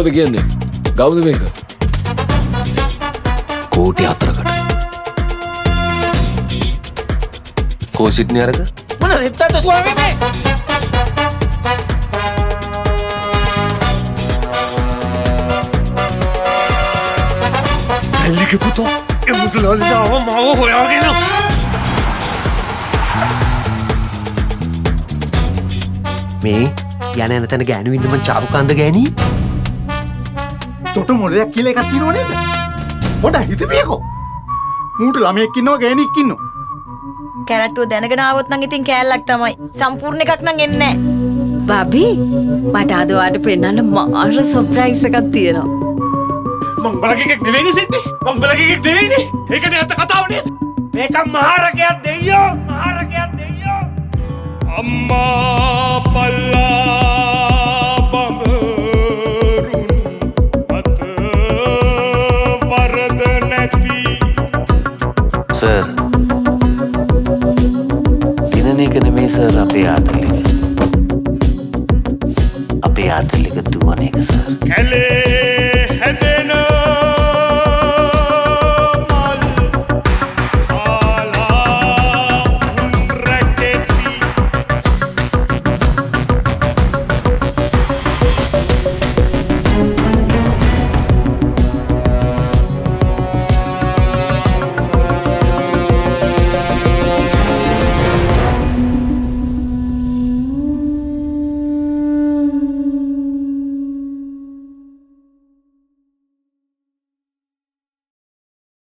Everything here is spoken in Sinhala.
මොනවද කියන්නේ? ගවුද මේක? කෝටි 4කට. කොසිට්නේ අරක? මොන රෙත්තද ස්වාමීනි? ඇල්ලිගේ පුතෝ එමුදලාලිදාව මාව හොයාගෙන මේ යන යන තැන ගෑනු ඉන්න මං චාරුකාන්ද ගෑණි තොට මොලයක් කියලා එකක් තියෙනව නේද? පොඩ්ඩක් හිතපියකෝ. මූට ළමයෙක් ඉන්නවා ගෑණියෙක් ඉන්නවා. කැරට්ටුව දැනගෙන ආවොත් නම් ඉතින් කෑල්ලක් තමයි. සම්පූර්ණ එකක් නම් එන්නේ නැහැ. බබි මට අද ඔයාලට පෙන්නන්න මාර සර්ප්‍රයිස් එකක් තියෙනවා. මං බලගේ එකක් නෙවෙයිනේ සිද්දි. මං බලගේ එකක් නෙවෙයිනේ. ඒකනේ අත කතාව නේද? මේක මහරකයක් දෙයියෝ. මහරකයක් දෙයියෝ. අම්මා පල්ලා බඹරුන් අත වරද නැති. සර්. දිනන එක නෙමෙයි සර් අපේ ආතල්ලික. අපේ ආතල්ලික දුවන එක සර්. කැලේ හැදේ